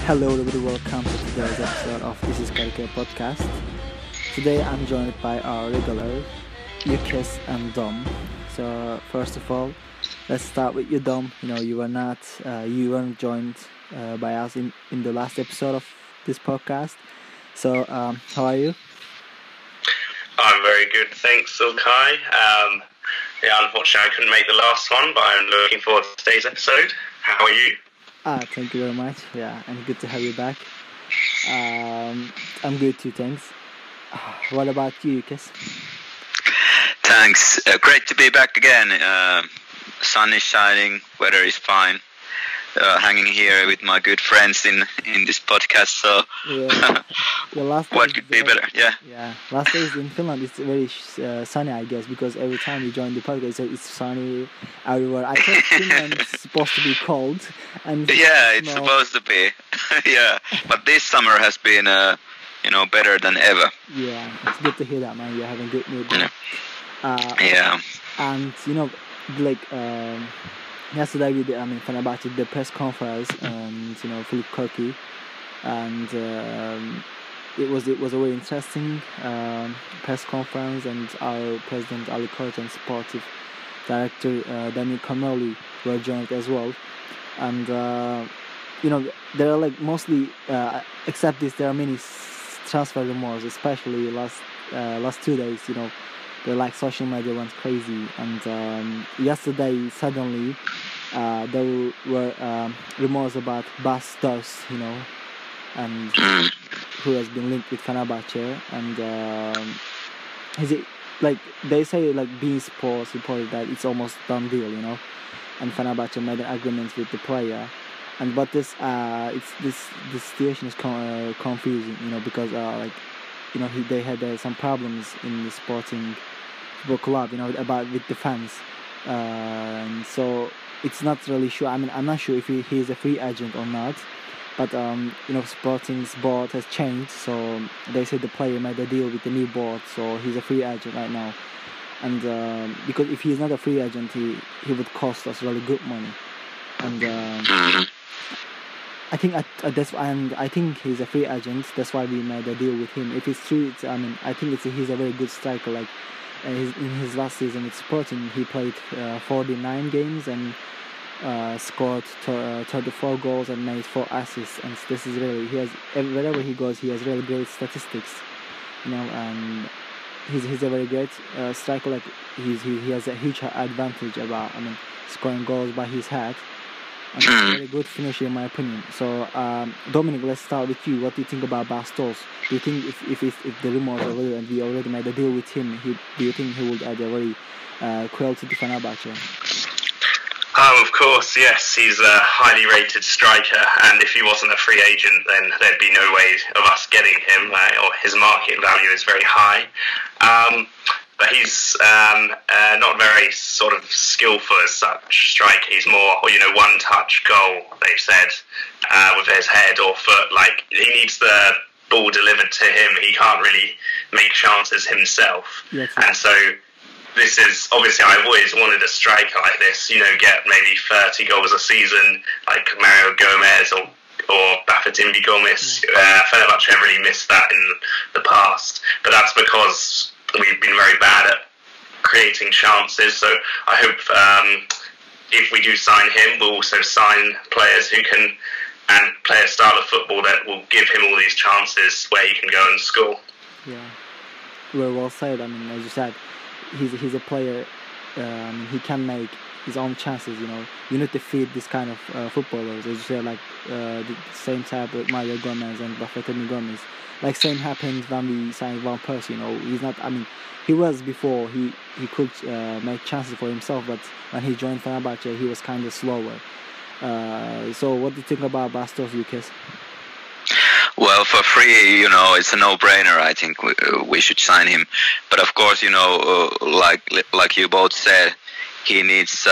Hello everybody, welcome to today's episode of This is Karike podcast. Today I'm joined by our regular, Yukes and Dom. So first of all, let's start with you, Dom. You weren't joined by us in the last episode of this podcast. So how are you? I'm very good, thanks, Ilkai. Unfortunately I couldn't make the last one, but I'm looking forward to today's episode. How are you? Thank you very much. Yeah, and good to have you back. I'm good too, thanks. What about you, Yukes? Thanks. Great to be back again. Sun is shining, weather is fine. Hanging here with my good friends in this podcast. So, what could be better? Yeah. Last days in Finland, it's very sunny, I guess, because every time you join the podcast, it's sunny everywhere. I thought Finland is supposed to be cold, and it's supposed to be. Yeah, but this summer has been, better than ever. Yeah, it's good to hear that, man. You're having good mood. And yesterday we did, Fenerbahçe did the press conference, and Philip Korki, and it was a very interesting press conference, and our president Ali Koç and sportive director Daniel Kamerli were joined as well, and there are mostly except this, there are many transfer rumors, especially last 2 days. Social media went crazy, and yesterday suddenly there were rumors about Bas Dost, and who has been linked with Fenerbahçe, and they say beIN Sports reported that it's almost done deal, and Fenerbahçe made an agreement with the player, but this situation is confusing, because they had some problems in the sporting football club, about with the fans, and so it's not really sure. I'm not sure if he is a free agent or not, but Sporting's board has changed, so they said the player made a deal with the new board, so he's a free agent right now, and because if he's not a free agent, he would cost us really good money, and I think he's a free agent. That's why we made a deal with him. If it's true, I think he's a very good striker. In his last season with Sporting, he played 49 games and scored 34 goals and made 4 assists. And this is really, wherever he goes, he has really great statistics. And he's a very great striker. He has a huge advantage about scoring goals by his head. And a very good finisher in my opinion. So Dominic, let's start with you. What do you think about Bas Dost? Do you think if the rumors are real and we already made a deal with him, do you think he would add a very quality to Fenerbahçe? Of course, yes. He's a highly rated striker, and if he wasn't a free agent, then there'd be no way of us getting him, or his market value is very high. But he's not very sort of skillful as such striker. He's more, one-touch goal, they've said, with his head or foot. He needs the ball delivered to him. He can't really make chances himself. Yes. And so this is, obviously, I've always wanted a striker like this, get maybe 30 goals a season, like Mario Gomez or Bafétimbi Gomis. Fenerbahçe have really missed that in the past. But that's because we've been very bad at creating chances, so I hope if we do sign him, we'll also sign players who can and play a style of football that will give him all these chances where he can go and score. Yeah, very well said. As you said, he's a player. He can make his own chances. You need to feed this kind of footballers. As you said, the same type with Mario Gomez and Bafétimbi Gomis. Same happened when we signed Van Persie. He's not. He was before. He could make chances for himself, but when he joined Fenerbahçe, he was kind of slower. So, what do you think about Bas Dost, Yukes? Well, for free, it's a no-brainer. I think we should sign him. But of course, like you both said, he needs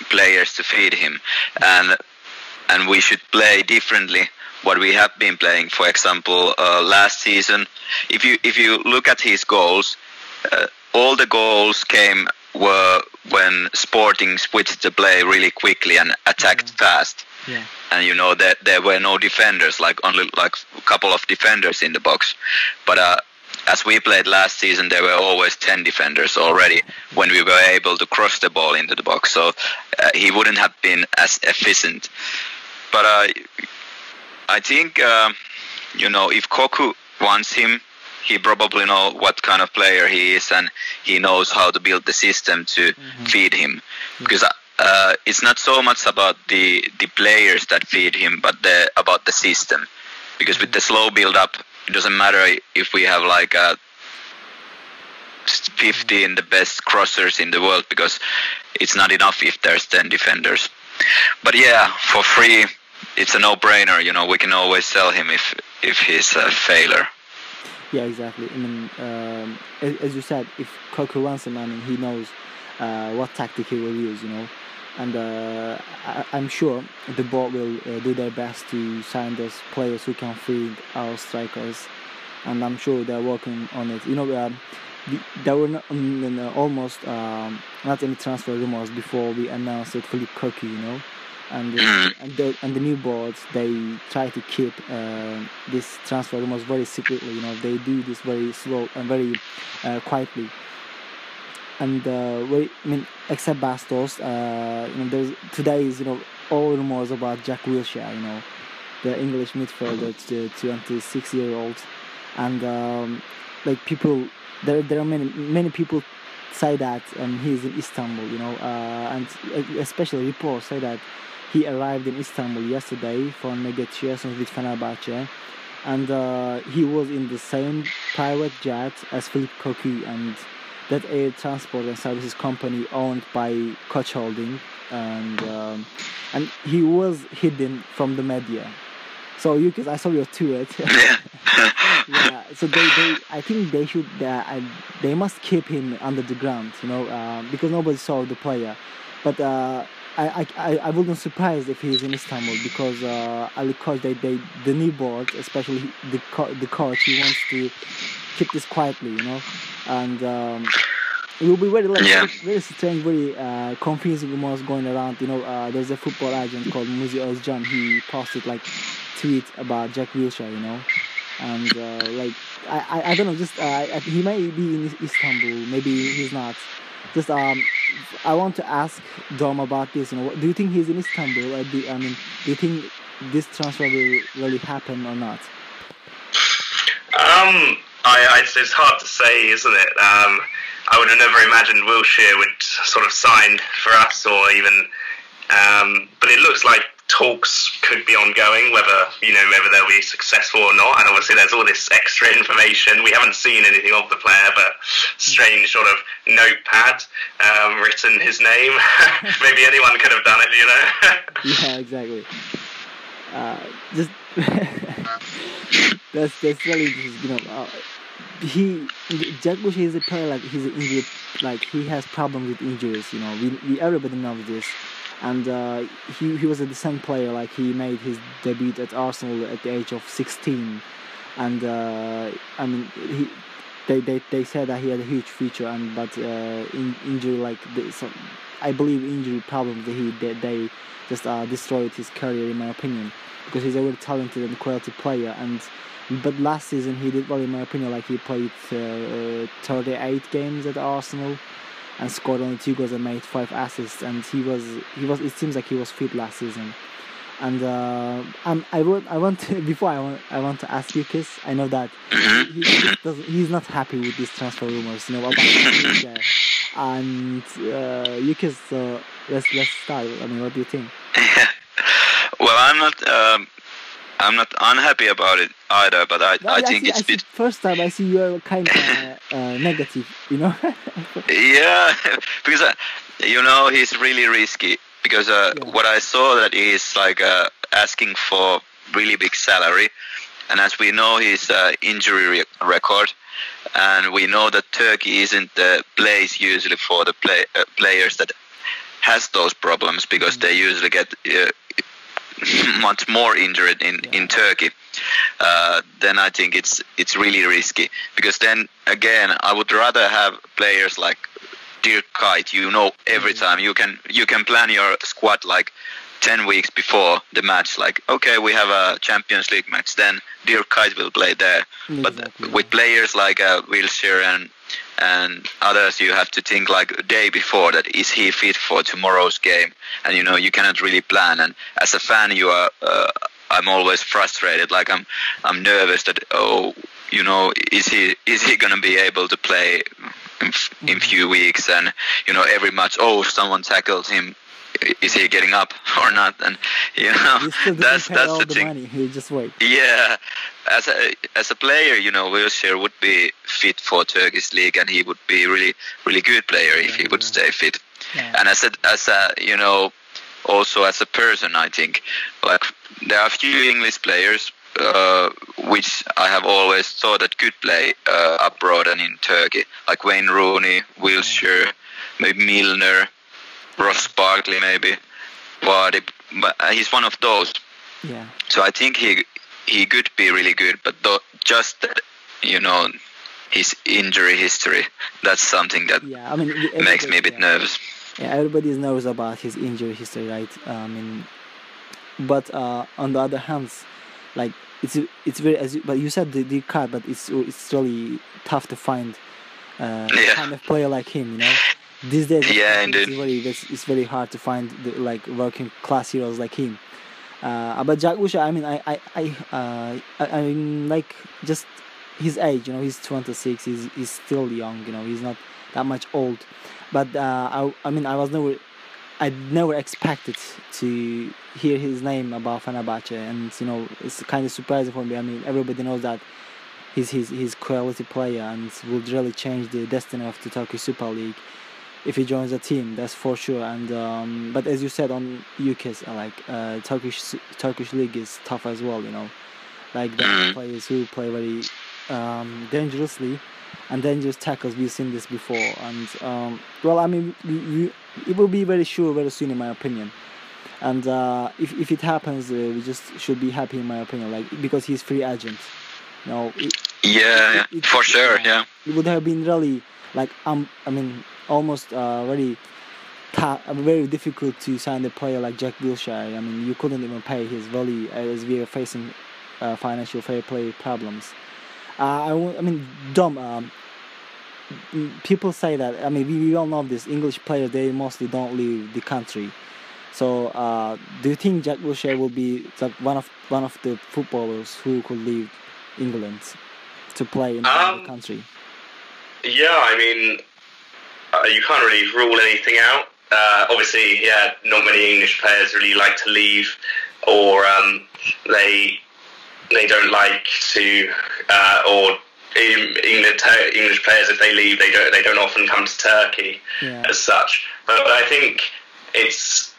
players to feed him, and we should play differently what we have been playing. For example, last season, if you look at his goals, all the goals were when Sporting switched the play really quickly and attacked fast. Yeah. And you know that there were no defenders, like only like a couple of defenders in the box. But as we played last season, there were always 10 defenders already when we were able to cross the ball into the box. So he wouldn't have been as efficient. But I think you know, if Koku wants him, he probably knows what kind of player he is, and he knows how to build the system to feed him. Because it's not so much about the players that feed him, but about the system. Because with the slow build-up, it doesn't matter if we have like 15 the best crossers in the world, because it's not enough if there's 10 defenders. But yeah, for free, it's a no-brainer. You know, we can always sell him if he's a failure. Yeah, exactly. I mean, as you said, if Koku wants him, I mean, he knows what tactic he will use, you know. And I'm sure the board will do their best to sign those players who can feed our strikers. And I'm sure they're working on it. You know, there were almost not any transfer rumors before we announced it Philippe Koku, you know. And the new boards, they try to keep this transfer rumors very secretly. You know, they do this very slow and very quietly. And I mean, except Bastos, you know, today is, you know, all rumors about Jack Wilshere, you know, the English midfielder, the 26-year-old, and like people, there are many people say that he's in Istanbul, you know, and especially reports say that he arrived in Istanbul yesterday for negotiations with Fenerbahçe, and he was in the same private jet as Philippe Koku, and that air transport and services company owned by Koç Holding, and he was hidden from the media. So I saw your tweet. Yeah. So I think they should. They must keep him under the ground, you know, because nobody saw the player. But I wouldn't surprise if he's in Istanbul, because Ali Koç, the new board, especially the coach, he wants to keep this quietly, you know, and it will be very strange, very confusing rumors going around. You know, there's a football agent called Muzi Özcan. He posted like tweet about Jack Wilshere, you know, and like I don't know, just he may be in Istanbul, maybe he's not. Just I want to ask Dom about this. You know, do you think he's in Istanbul? Do you think this transfer will really happen or not? It's hard to say, isn't it? I would have never imagined Wilshere would sort of sign for us, or even. But it looks like talks could be ongoing, whether they'll be successful or not. And obviously, there's all this extra information. We haven't seen anything of the player, but strange sort of notepad written his name. Maybe anyone could have done it, you know. Yeah, exactly. Just that's really just, you know. Jack Wilshere is a player, like he's injured, like he has problems with injuries. You know, we everybody knows this. And he was a decent player. Like he made his debut at Arsenal at the age of 16, and I mean they said that he had a huge future, but injury, like I believe injury problems, they just destroyed his career, in my opinion, because he's a very talented and quality player. But last season he did well, in my opinion. Like he played 38 games at Arsenal and scored only 2 goals and made 5 assists, and he was. It seems like he was fit last season. And I want to ask you, Kiss. I know that he's not happy with these transfer rumors, you know, about Wilshere. And Yukis, so let's start. I mean, what do you think? Well, I'm not unhappy about it either, but I think it's bit. First time I see you're kind of negative, you know. Yeah, because you know, he's really risky. Because what I saw, that he's like asking for really big salary, and as we know his injury record, and we know that Turkey isn't the place usually for the players that has those problems, because they usually get much more injured in Turkey. Then I think it's really risky, because then again I would rather have players like Dirk Kuyt. You know, every time you can plan your squad like 10 weeks before the match, like, okay, we have a Champions League match, then Dirk Kuyt will play there. Exactly. But with players like Wilshere and others, you have to think like a day before that, is he fit for tomorrow's game? And you cannot really plan. And as a fan, you are I'm always frustrated. Like I'm nervous that is he gonna be able to play in few weeks? And every match, someone tackled him. Is he getting up or not? And that's the thing. Money. He just wait. Yeah, as a player, Wilshere would be fit for Turkish league, and he would be really really good player if he would stay fit. Yeah. And as a also as a person, I think like there are a few English players which I have always thought that could play abroad and in Turkey, like Wayne Rooney, Wilshere, maybe Milner, Ross Barkley, maybe, but he's one of those. Yeah. So I think he could be really good, but just that, his injury history, that's something that makes me a bit nervous. Yeah, everybody knows about his injury history, right? But on the other hand, like it's very but you said the card, but it's really tough to find kind of player like him, These days, it's very hard to find working class heroes like him. But Jack Wilshere, I mean, like just his age, he's 26, he's still young, he's not that much old. But I never expected to hear his name about Fenerbahçe, and it's kind of surprising for me. I mean, everybody knows that he's quality player and will really change the destiny of the Turkish Super League if he joins the team, that's for sure. And but as you said on UK's, Turkish league is tough as well. Like there are players who play very dangerously and dangerous tackles. We've seen this before, and it will be very soon, in my opinion. And if it happens, we just should be happy, in my opinion, because he's free agent. For sure. Yeah, it would have been really almost very difficult to sign a player like Jack Wilshere. I mean, you couldn't even pay his value as we are facing financial fair play problems. People say that. We all know this. English players, they mostly don't leave the country. So, do you think Jack Wilshere will be one of the footballers who could leave England to play in another country? Yeah, you can't really rule anything out. Obviously, not many English players really like to leave, or they don't like to, or English players, if they leave, they don't often come to Turkey as such. But I think if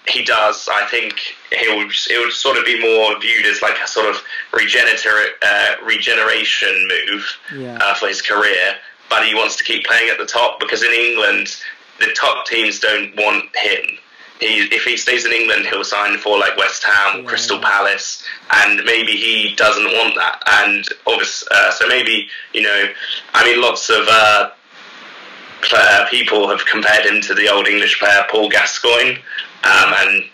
he does, I think it would sort of be more viewed as like a sort of regeneration move for his career. But he wants to keep playing at the top, because in England, the top teams don't want him. If he stays in England, he'll sign for like West Ham, Crystal Palace, and maybe he doesn't want that. And obviously, so maybe lots of people have compared him to the old English player Paul Gascoigne, and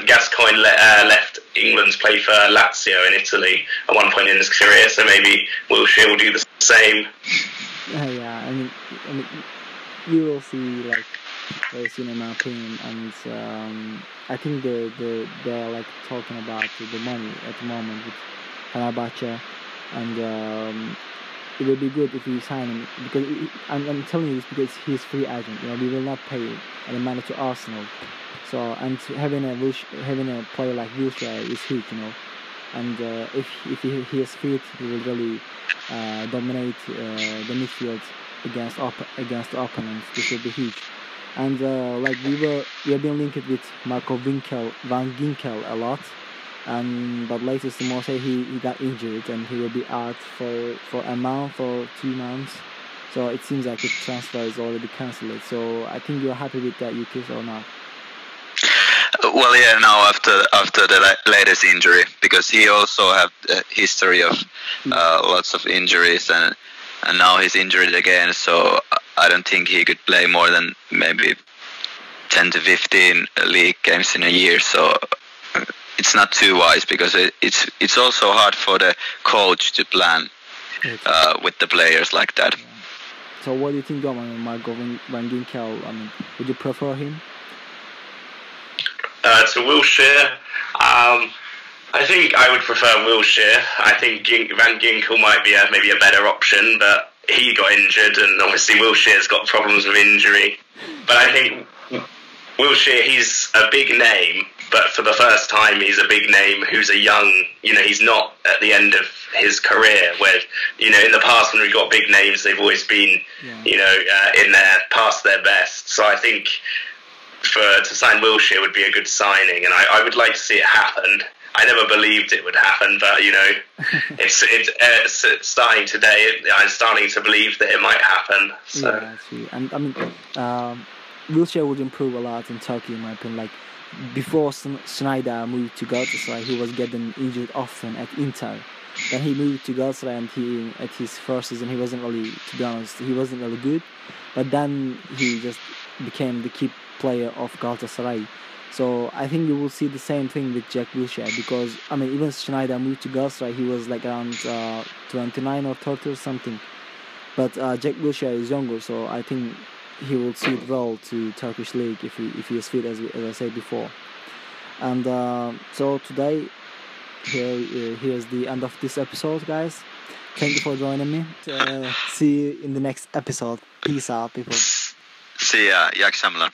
Gascoigne left England to play for Lazio in Italy at one point in his career. So maybe Wilshere will do the same. You will see very soon, in my opinion, and I think they're talking about the money at the moment with Fenerbahçe, and it will be good if we sign him, because I'm telling you this because he's free agent. We will not pay any money to Arsenal, so and having a player like Wilshere is huge, and if he is fit, he will really dominate the midfield against the opponents. This will be huge. And we have been linked with Marco van Ginkel a lot, but latest rumors say he got injured and he will be out for a month or 2 months. So it seems like the transfer is already cancelled. So I think you're happy with that, UKIS, or not? Well, yeah, now after the latest injury, because he also had a history of lots of injuries, and now he's injured again, so I don't think he could play more than maybe 10 to 15 league games in a year, so it's not too wise, because it's also hard for the coach to plan with the players like that. Yeah. So what do you think of Marco van Ginkel? I mean, would you prefer him? To Wilshere, I think I would prefer Wilshere. I think Van Ginkel might be maybe a better option, but he got injured, and obviously Wilshere's got problems with injury. But I think Wilshere, he's a big name, but for the first time he's a big name who's a young, he's not at the end of his career, where, in the past when we got big names, they've always been, in their past their best. So I think to sign Wilshere would be a good signing, and I would like to see it happen. I never believed it would happen, but it's starting today. I'm starting to believe that it might happen. So. Yeah, that's true. And I mean, Wilshere would improve a lot in Turkey, in my opinion. Like before Schneider moved to Galatasaray, he was getting injured often at Inter. Then he moved to Galatasaray, and at his first season, he wasn't really, to be honest, he wasn't really good. But then he just became the key player of Galatasaray. So I think you will see the same thing with Jack Wilshere, because I mean, even Schneider moved to Galatasaray, he was like around 29 or 30 or something. But Jack Wilshere is younger, so I think he will suit well to Turkish league if he is fit, as I said before. And so today, here's the end of this episode, guys. Thank you for joining me. See you in the next episode. Peace out, people. See ya. İyi akşamlar.